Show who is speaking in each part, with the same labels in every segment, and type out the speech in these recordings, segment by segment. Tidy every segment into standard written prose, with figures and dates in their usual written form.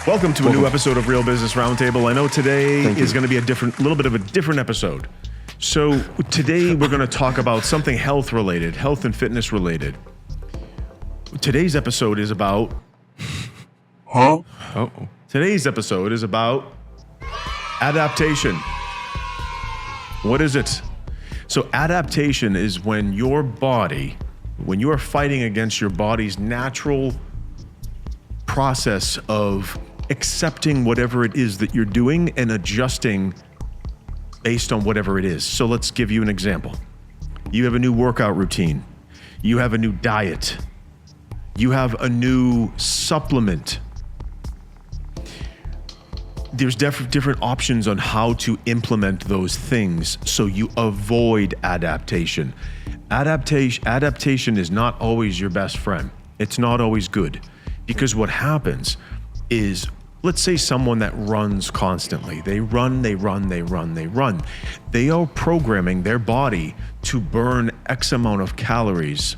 Speaker 1: Welcome to a new episode of Real Business Roundtable. I know today is going to be a little bit of a different episode. So today we're going to talk about something health related, health and fitness related. Today's episode is about... Today's episode is about adaptation. What is it? So adaptation is when you are fighting against your body's natural process of accepting whatever it is that you're doing and adjusting based on whatever it is. So let's give you an example. You have a new workout routine. You have a new diet. You have a new supplement. There's different options on how to implement those things so you avoid adaptation. Adaptation is not always your best friend. It's not always good, because what happens is, let's say someone that runs constantly. They run. They are programming their body to burn X amount of calories.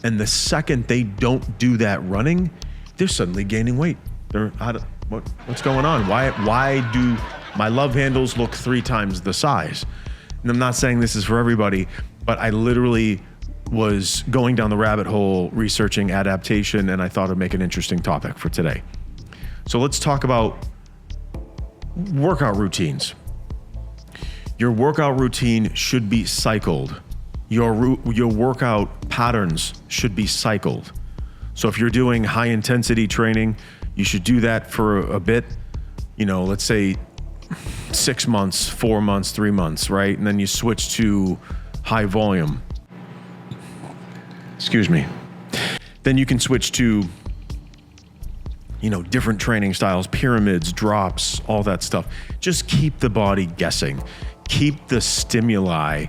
Speaker 1: And the second they don't do that running, they're suddenly gaining weight. What's going on? Why do my love handles look 3 times the size? And I'm not saying this is for everybody, but I literally was going down the rabbit hole researching adaptation, and I thought it'd make an interesting topic for today. So let's talk about workout routines. Your workout routine should be cycled. Your workout patterns should be cycled. So if you're doing high intensity training, you should do that for a bit, let's say 6 months, 4 months, 3 months, right? And then you switch to high volume. Excuse me. Then you can switch to, different training styles, pyramids, drops, all that stuff. Just keep the body guessing. Keep the stimuli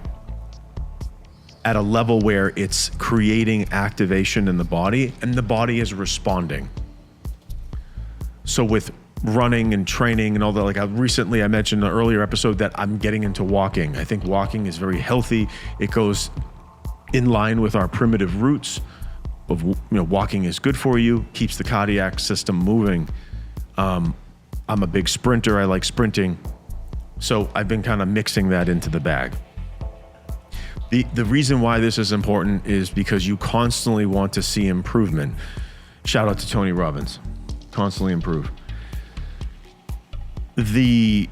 Speaker 1: at a level where it's creating activation in the body and the body is responding. So with running and training and all that, I mentioned in an earlier episode that I'm getting into walking. I think walking is very healthy. It goes in line with our primitive roots of, walking is good for you, keeps the cardiac system moving. I'm a big sprinter. I like sprinting. So I've been kind of mixing that into the bag. The reason why this is important is because you constantly want to see improvement. Shout out to Tony Robbins. Constantly improve. The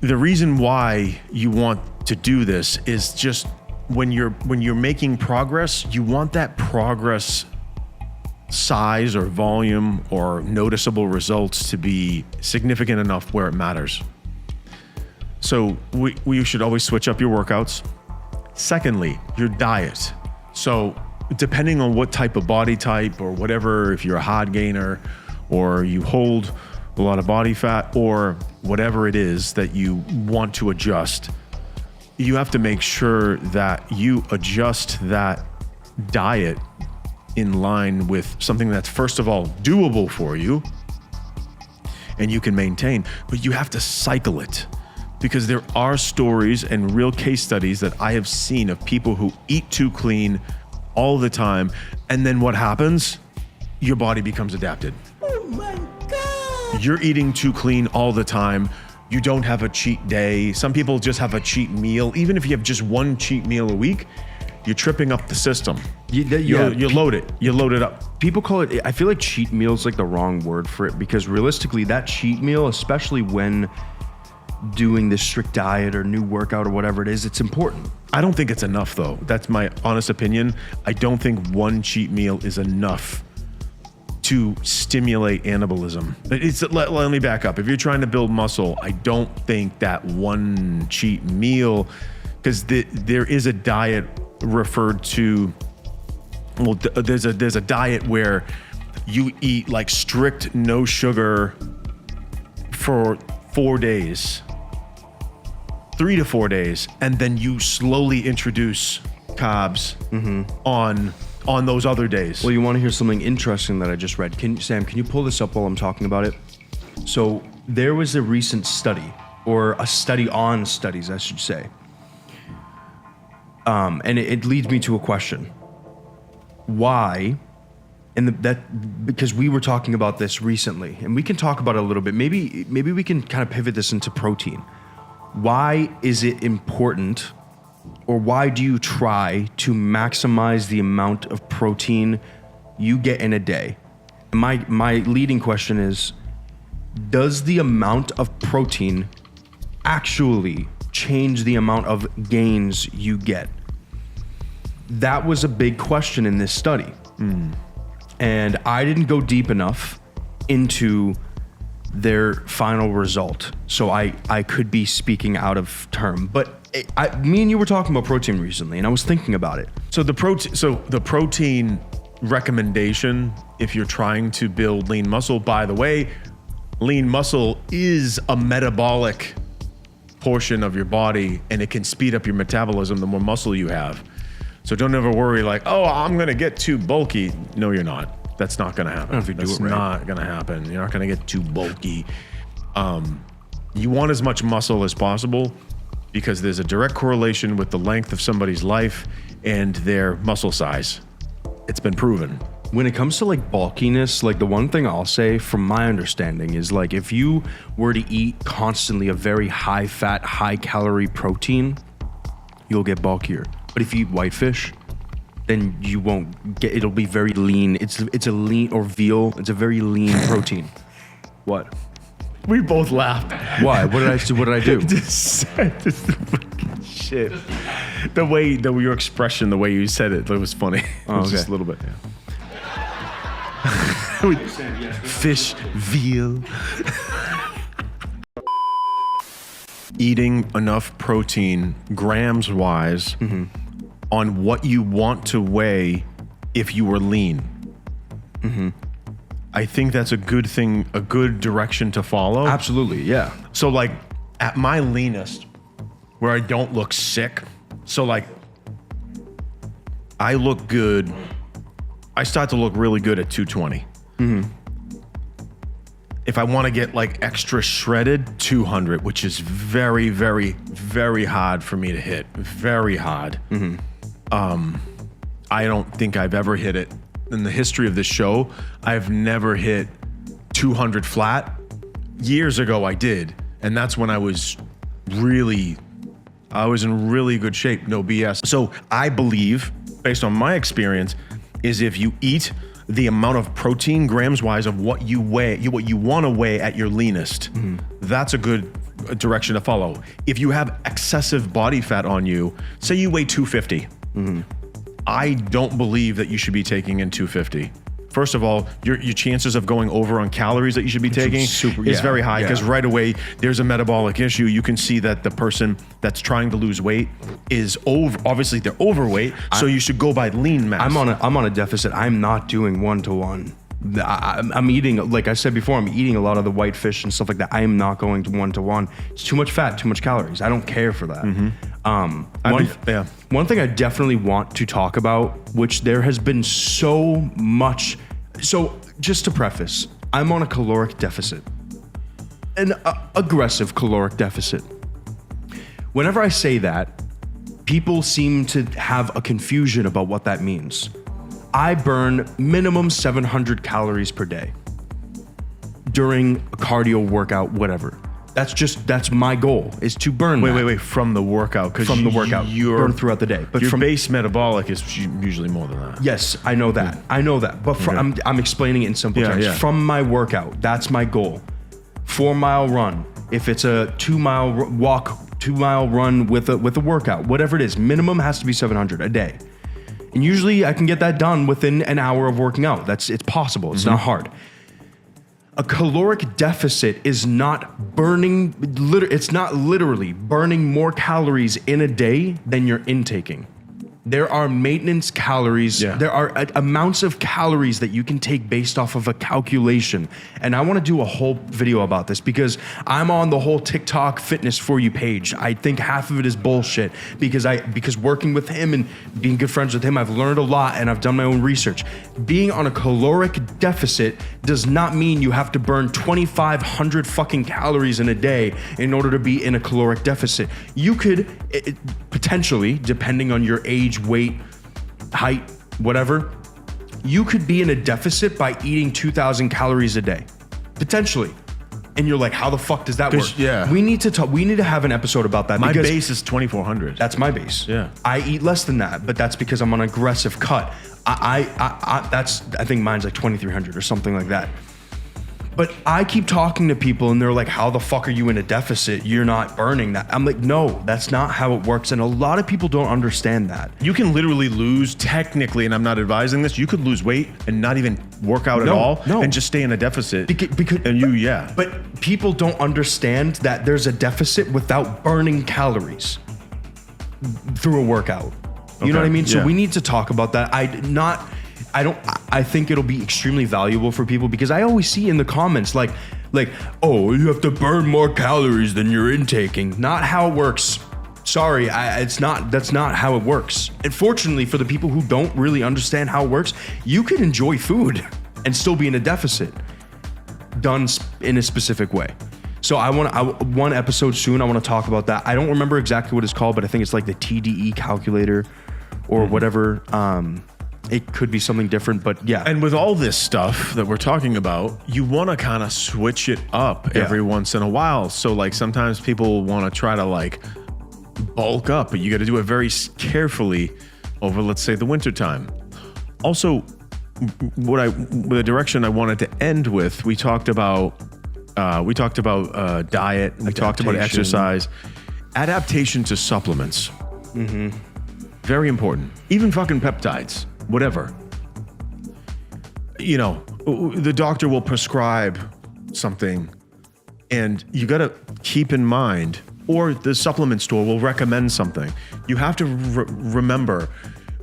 Speaker 1: reason why you want to do this is just when you're making progress, you want that progress size or volume or noticeable results to be significant enough where it matters. So we should always switch up your workouts. Secondly, your diet. So depending on what type of body type or whatever, if you're a hard gainer or you hold a lot of body fat or whatever it is that you want to adjust, you have to make sure that you adjust that diet in line with something that's, first of all, doable for you and you can maintain, but you have to cycle it. Because there are stories and real case studies that I have seen of people who eat too clean all the time, and then what happens? Your body becomes adapted.
Speaker 2: Oh my God!
Speaker 1: You're eating too clean all the time. You don't have a cheat day. Some people just have a cheat meal. Even if you have just one cheat meal a week, you're tripping up the system. You load it up.
Speaker 3: People call it, I feel like cheat meal is like the wrong word for it, because realistically that cheat meal, especially when doing this strict diet or new workout or whatever it is, it's important.
Speaker 1: I don't think it's enough though. That's my honest opinion. I don't think one cheat meal is enough to stimulate anabolism. Let me back up. If you're trying to build muscle, I don't think that one cheat meal, because there is a diet referred to, there's a diet where you eat like strict no sugar for 4 days, 3 to 4 days, and then you slowly introduce carbs on those other days.
Speaker 3: Well, you want to hear something interesting that I just read. Sam, can you pull this up while I'm talking about it? So there was a recent study, or a study on studies, I should say. And it leads me to a question. Why And that because we were talking about this recently, and we can talk about it a little bit. Maybe we can kind of pivot this into protein. Why is it important, or why do you try to maximize the amount of protein you get in a day? My leading question is, does the amount of protein actually change the amount of gains you get? That was a big question in this study. And I didn't go deep enough into their final result, so I could be speaking out of term. But me and you were talking about protein recently, and I was thinking about it.
Speaker 1: So the protein recommendation, if you're trying to build lean muscle, by the way, lean muscle is a metabolic portion of your body, and it can speed up your metabolism the more muscle you have. So don't ever worry like, oh, I'm gonna get too bulky. No, you're not. That's not gonna happen.
Speaker 3: If you do
Speaker 1: That's
Speaker 3: it right.
Speaker 1: not gonna happen. You're not gonna get too bulky. You want as much muscle as possible because there's a direct correlation with the length of somebody's life and their muscle size. It's been proven.
Speaker 3: When it comes to like bulkiness, like the one thing I'll say from my understanding is like if you were to eat constantly a very high fat, high calorie protein, you'll get bulkier. But if you eat whitefish, then you won't get, it'll be very lean. It's a lean, or veal, it's a very lean protein. What?
Speaker 1: We both laughed.
Speaker 3: Why? What did I do?
Speaker 1: Just shit. The way your expression, the way you said it was funny. It was
Speaker 3: okay.
Speaker 1: just a little bit. Yeah. Fish, veal. Eating enough protein, grams wise, on what you want to weigh if you were lean. I think that's a good thing, a good direction to follow.
Speaker 3: Absolutely, yeah.
Speaker 1: So like at my leanest, where I don't look sick, so like I look good, I start to look really good at 220. If I want to get like extra shredded, 200, which is very, very, very hard for me to hit. Very hard. I don't think I've ever hit it. In the history of this show, I've never hit 200 flat. Years ago I did, and that's when I was in really good shape, no BS. So I believe, based on my experience, is if you eat the amount of protein grams wise of what you weigh, what you want to weigh at your leanest, that's a good direction to follow. If you have excessive body fat on you, say you weigh 250, I don't believe that you should be taking in 250. First of all, your chances of going over on calories that you should be taking is very high, because right away there's a metabolic issue. You can see that the person that's trying to lose weight is obviously they're overweight, so you should go by lean mass.
Speaker 3: I'm on a deficit. I'm not doing 1-to-1. I'm eating, like I said before, I'm eating a lot of the white fish and stuff like that. I am not going to 1-to-1. It's too much fat, too much calories. I don't care for that. One thing I definitely want to talk about, which there has been so much. So just to preface, I'm on a caloric deficit, an aggressive caloric deficit. Whenever I say that, people seem to have a confusion about what that means. I burn minimum 700 calories per day during a cardio workout, whatever. That's my goal, is to burn.
Speaker 1: Wait, from the workout, because
Speaker 3: you burn throughout the day. But
Speaker 1: your
Speaker 3: from
Speaker 1: base metabolic is usually more than that.
Speaker 3: Yes, I know that. But I'm explaining it in simple terms.
Speaker 1: Yeah.
Speaker 3: From my workout, that's my goal. 4-mile run. If it's a 2-mile walk, 2-mile run with a workout, whatever it is, minimum has to be 700 a day. And usually I can get that done within an hour of working out. It's possible. It's not hard. A caloric deficit is not burning, it's not literally burning more calories in a day than you're intaking. There are maintenance calories.
Speaker 1: Yeah.
Speaker 3: There are amounts of calories that you can take based off of a calculation. And I want to do a whole video about this because I'm on the whole TikTok fitness for you page. I think half of it is bullshit because working with him and being good friends with him, I've learned a lot and I've done my own research. Being on a caloric deficit does not mean you have to burn 2,500 fucking calories in a day in order to be in a caloric deficit. You could potentially, depending on your age, weight, height, whatever, you could be in a deficit by eating 2,000 calories a day, potentially. And you're like, how the fuck does that work?
Speaker 1: Yeah.
Speaker 3: We need to talk. We need to have an episode about that.
Speaker 1: My
Speaker 3: because
Speaker 1: base is 2,400.
Speaker 3: that's my base.
Speaker 1: Yeah.
Speaker 3: I eat less than that, but that's because I'm on an aggressive cut. I think mine's like 2,300 or something like that. But I keep talking to people and they're like, how the fuck are you in a deficit? You're not burning that. I'm like, no, that's not how it works. And a lot of people don't understand that.
Speaker 1: You can literally lose, technically, and I'm not advising this, you could lose weight and not even work out at all and just stay in a deficit.
Speaker 3: Because But people don't understand that there's a deficit without burning calories through a workout. You know what I mean? So we need to talk about that. I think it'll be extremely valuable for people because I always see in the comments like, oh, you have to burn more calories than you're intaking. Not how it works. Sorry, that's not how it works. And fortunately for the people who don't really understand how it works, you can enjoy food and still be in a deficit done in a specific way. So one episode soon, I want to talk about that. I don't remember exactly what it's called, but I think it's like the TDE calculator or whatever. It could be something different, but yeah.
Speaker 1: And with all this stuff that we're talking about, you want to kind of switch it up every once in a while. So like sometimes people want to try to like bulk up, but you got to do it very carefully over, let's say, the winter time. Also, the direction I wanted to end with, we talked about diet, we talked about exercise, adaptation to supplements. Mm-hmm. Very important. Even fucking peptides. Whatever. You know, the doctor will prescribe something and you got to keep in mind, or the supplement store will recommend something. You have to remember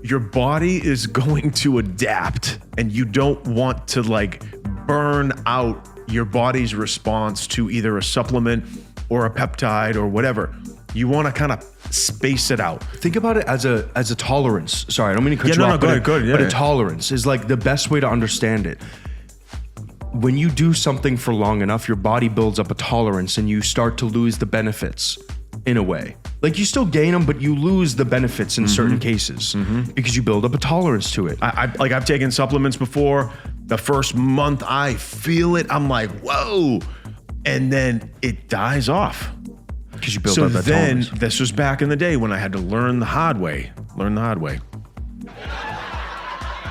Speaker 1: your body is going to adapt and you don't want to like burn out your body's response to either a supplement or a peptide or whatever. You want to kind of space it out.
Speaker 3: Think about it as a tolerance. Sorry, I don't mean to cut you off.
Speaker 1: Go ahead.
Speaker 3: But a tolerance is like the best way to understand it. When you do something for long enough, your body builds up a tolerance and you start to lose the benefits in a way. Like you still gain them, but you lose the benefits in certain cases because you build up a tolerance to it.
Speaker 1: I've taken supplements before. The first month I feel it, I'm like, whoa. And then it dies off.
Speaker 3: Because you built up that tolerance.
Speaker 1: This was back in the day when I had to learn the hard way.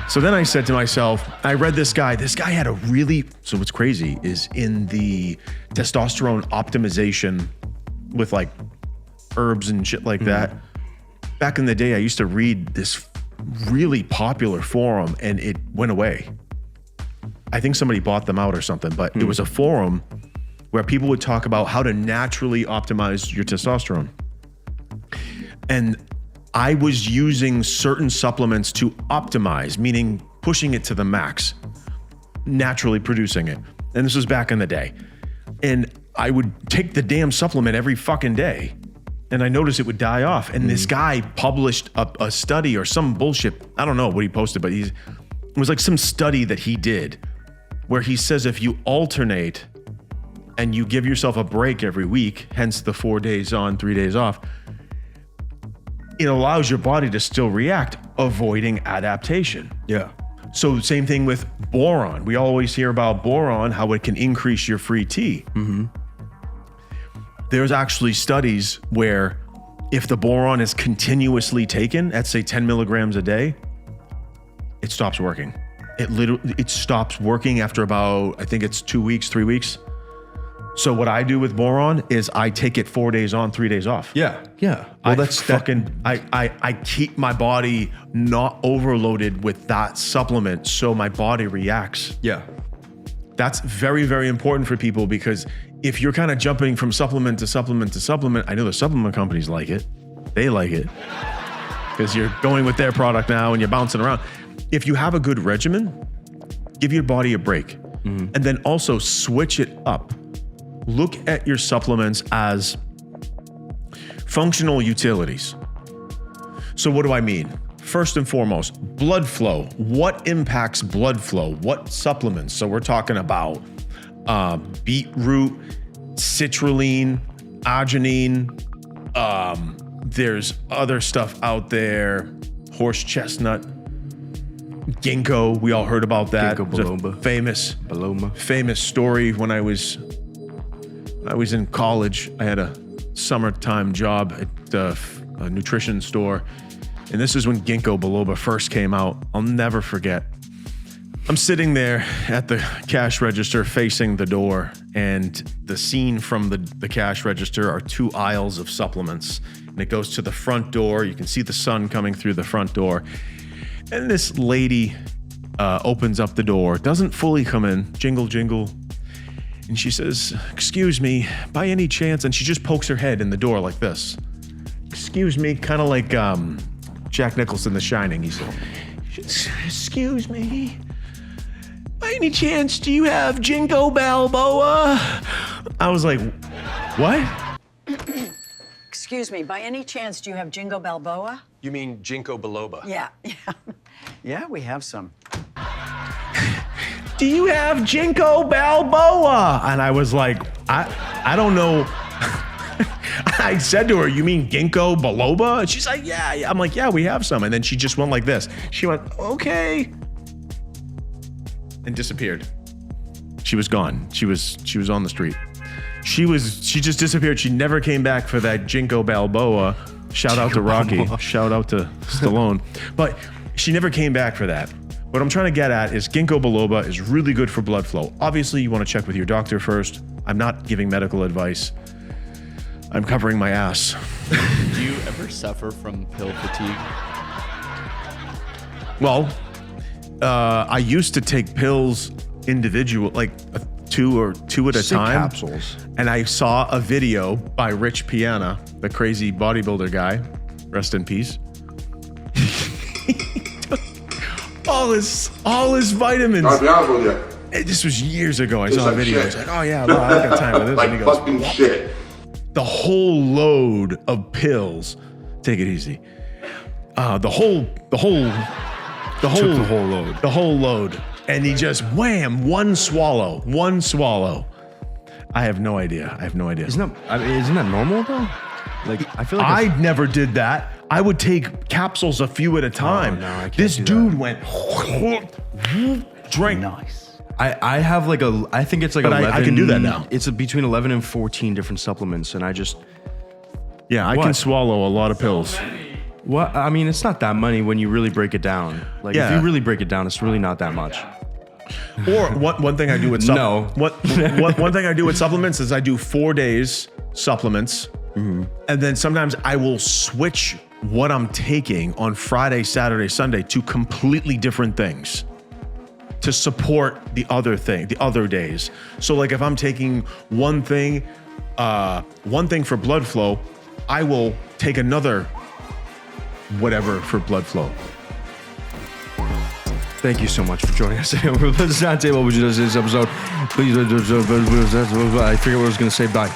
Speaker 1: So then I said to myself, I read this guy had so what's crazy is in the testosterone optimization with like herbs and shit like that. Back in the day, I used to read this really popular forum and it went away. I think somebody bought them out or something, but it was a forum where people would talk about how to naturally optimize your testosterone. And I was using certain supplements to optimize, meaning pushing it to the max, naturally producing it. And this was back in the day. And I would take the damn supplement every fucking day. And I noticed it would die off. And this guy published a study or some bullshit. I don't know what he posted, but it was like some study that he did where he says if you alternate and you give yourself a break every week, hence the 4 days on, 3 days off, it allows your body to still react, avoiding adaptation.
Speaker 3: Yeah.
Speaker 1: So same thing with boron. We always hear about boron, how it can increase your free T. There's actually studies where if the boron is continuously taken at say 10 milligrams a day, it stops working. It stops working after about, I think it's 2 weeks, 3 weeks. So what I do with boron is I take it 4 days on, 3 days off.
Speaker 3: Yeah. Well,
Speaker 1: I keep my body not overloaded with that supplement so my body reacts.
Speaker 3: Yeah.
Speaker 1: That's very, very important for people because if you're kind of jumping from supplement to supplement to supplement, I know the supplement companies like it. They like it because you're going with their product now and you're bouncing around. If you have a good regimen, give your body a break and then also switch it up. Look at your supplements as functional utilities. So what do I mean? First and foremost, blood flow. What impacts blood flow? What supplements? So we're talking about beetroot, citrulline, arginine. There's other stuff out there, horse chestnut. Ginkgo, we all heard about that.
Speaker 3: Ginkgo
Speaker 1: It was a
Speaker 3: biloba.
Speaker 1: famous story when I was in college. I had a summertime job at a nutrition store, and this is when Ginkgo biloba first came out. I'll never forget. I'm sitting there at the cash register facing the door, and the scene from the cash register are 2 aisles of supplements, and it goes to the front door. You can see the sun coming through the front door, and this lady opens up the door, doesn't fully come in, jingle, jingle, and she says, "Excuse me, by any chance," and she just pokes her head in the door like this. "Excuse me," kind of like Jack Nicholson, The Shining. He said, "Excuse me, by any chance, do you have Ginkgo Balboa?" I was like, "What?"
Speaker 2: Excuse me, by any chance, do you have Ginkgo Balboa?
Speaker 4: You mean Ginkgo biloba?
Speaker 2: Yeah. Yeah, we have some.
Speaker 1: "Do you have Ginkgo Balboa?" And I was like, I don't know. I said to her, "You mean Ginkgo biloba?" And she's like, yeah. I'm like, "Yeah, we have some." And then she just went like this. She went, "Okay," and disappeared. She was gone. She was on the street. She just disappeared. She never came back for that Ginkgo Balboa. Shout out to Rocky. Shout out to Stallone. But she never came back for that. What I'm trying to get at is Ginkgo biloba is really good for blood flow. Obviously, you want to check with your doctor first. I'm not giving medical advice. I'm covering my ass.
Speaker 5: Do you ever suffer from pill fatigue?
Speaker 1: Well, I used to take pills individual, like two at a
Speaker 3: Sick
Speaker 1: time.
Speaker 3: capsules.
Speaker 1: And I saw a video by Rich Piana, the crazy bodybuilder guy, rest in peace. all his vitamins.
Speaker 6: I'll be honest with you.
Speaker 1: This was years ago. I
Speaker 6: It's
Speaker 1: saw a
Speaker 6: like
Speaker 1: video.
Speaker 6: shit.
Speaker 1: He's like, "Oh yeah, no, I don't got time for this."
Speaker 6: Like
Speaker 1: And he goes,
Speaker 6: fucking shit.
Speaker 1: the whole load of pills. Take it easy. The whole
Speaker 3: load.
Speaker 1: The whole load. And he just wham, one swallow. I have no idea.
Speaker 3: Isn't that normal though? Like I feel like
Speaker 1: I never did that. I would take capsules a few at a time.
Speaker 3: no, I can't
Speaker 1: This
Speaker 3: do
Speaker 1: dude
Speaker 3: that.
Speaker 1: went drink.
Speaker 2: Nice.
Speaker 3: I have like I think it's like
Speaker 1: But
Speaker 3: 11.
Speaker 1: I can do that now.
Speaker 3: It's between 11 and 14 different supplements, and I just
Speaker 1: Yeah, I can
Speaker 3: What?
Speaker 1: swallow a lot of pills.
Speaker 3: what I mean, it's not that many when you really break it down. Like if
Speaker 1: Yeah.
Speaker 3: you really break it down, it's really not that much.
Speaker 1: Or one thing I do with
Speaker 3: No.
Speaker 1: one thing I do with supplements is I do 4 days supplements, and then sometimes I will switch what I'm taking on Friday, Saturday, Sunday to completely different things to support the other days. So like if I'm taking one thing for blood flow, I will take another whatever for blood flow.
Speaker 3: Thank you so much for joining us today on Real Business Roundtable, which is this episode. Please, I forget what I was going to say. Bye.